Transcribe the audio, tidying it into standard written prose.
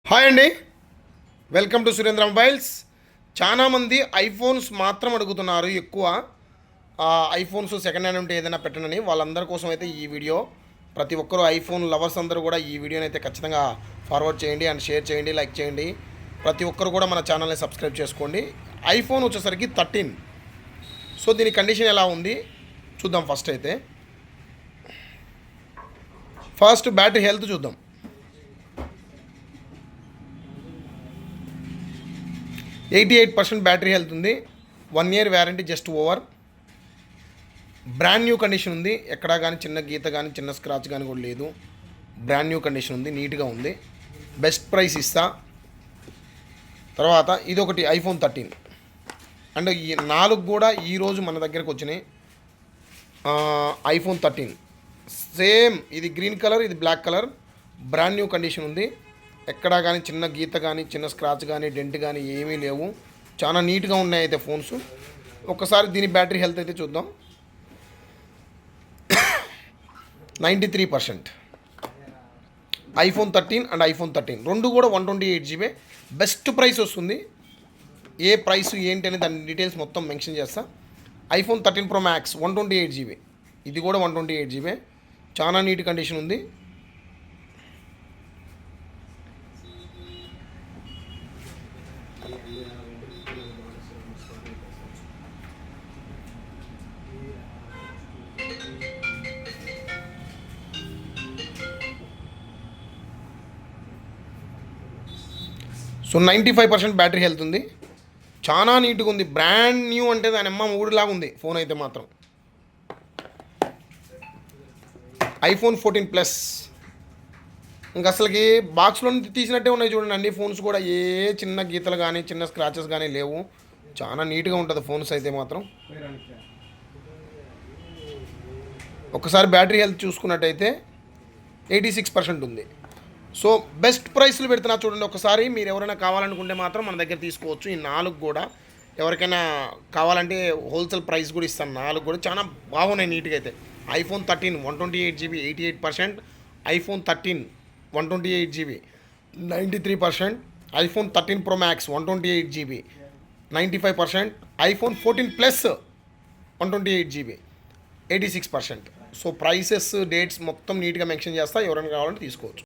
Hi అండి, welcome to Surendra mobiles. చాలామంది iPhones మాత్రం అడుగుతున్నారు ఎక్కువ. ఐఫోన్స్ సెకండ్ హ్యాండ్ ఉంటే ఏదైనా పెట్టనని వాళ్ళందరి కోసం అయితే ఈ వీడియో. ప్రతి ఒక్కరూ ఐఫోన్ లవర్స్ అందరూ కూడా ఈ వీడియోని అయితే ఖచ్చితంగా ఫార్వర్డ్ చేయండి అండ్ షేర్ చేయండి, లైక్ చేయండి. ప్రతి ఒక్కరు కూడా మన ఛానల్ని సబ్స్క్రైబ్ చేసుకోండి. ఐఫోన్ వచ్చేసరికి 13. సో దీని కండిషన్ ఎలా ఉంది చూద్దాం. ఫస్ట్ బ్యాటరీ హెల్త్ చూద్దాం. 88% బ్యాటరీ హెల్త్ ఉంది. 1 year warranty just over. Brand new condition ఉంది. ఎక్కడా కానీ చిన్న గీత కానీ చిన్న స్క్రాచ్ కానీ కూడా లేదు. బ్రాండ్ న్యూ కండిషన్ ఉంది, నీట్గా ఉంది. బెస్ట్ ప్రైస్ ఇస్తా. తర్వాత ఇదొకటి ఐఫోన్ 13 అండ్ ఈ 4 కూడా ఈరోజు మన దగ్గరకు వచ్చినాయి. ఐఫోన్ 13 సేమ్, ఇది గ్రీన్ కలర్, ఇది black colour. Brand new condition ఉంది. ఎక్కడా కానీ చిన్న గీత కానీ చిన్న స్క్రాచ్ కానీ డెంట్ కానీ ఏమీ లేవు. చాలా నీట్గా ఉన్నాయి అయితే ఫోన్స్. ఒక్కసారి దీని బ్యాటరీ హెల్త్ అయితే చూద్దాం. 93%. ఐఫోన్ 13 అండ్ ఐఫోన్ 13 రెండు కూడా 128GB. బెస్ట్ ప్రైస్ వస్తుంది. ఏ ప్రైస్ ఏంటి అని దాని డీటెయిల్స్ మొత్తం మెన్షన్ చేస్తా. IPhone 13 Pro Max 128GB. ఇది కూడా 128GB. చాలా నీట్ కండిషన్ ఉంది. సో 95% బ్యాటరీ హెల్త్ ఉంది. చాలా నీట్గా ఉంది. బ్రాండ్ న్యూ అంటే దాని అమ్మ ఊడిలాగా ఉంది ఫోన్ అయితే మాత్రం. ఐఫోన్ 14 ప్లస్ ఇంకా అసలుకి బాక్స్లో తీసినట్టే ఉన్నాయి చూడండి. అన్ని ఫోన్స్ కూడా ఏ చిన్న గీతలు కానీ చిన్న స్క్రాచెస్ కానీ లేవు. చాలా నీట్గా ఉంటుంది ఫోన్స్ అయితే మాత్రం. ఒకసారి బ్యాటరీ హెల్త్ చూసుకున్నట్టయితే 86% ఉంది. సో బెస్ట్ ప్రైస్లు పెడుతున్నా చూడండి. ఒకసారి మీరు ఎవరైనా కావాలనుకుంటే మాత్రం మన దగ్గర తీసుకోవచ్చు. ఈ 4 కూడా ఎవరికైనా కావాలంటే హోల్సేల్ ప్రైస్ కూడా ఇస్తాను. 4 కూడా చాలా బాగున్నాయి నీట్గా అయితే. IPhone 13 128GB 88%. IPhone 13 128GB 93%. IPhone 13 Pro Max 128GB 95%. IPhone 14 Plus 128GB 86%. So prices dates మొత్తం నీట్గా మెన్షన్ చేస్తా. ఎవరైనా కావాలంటే తీసుకోవచ్చు.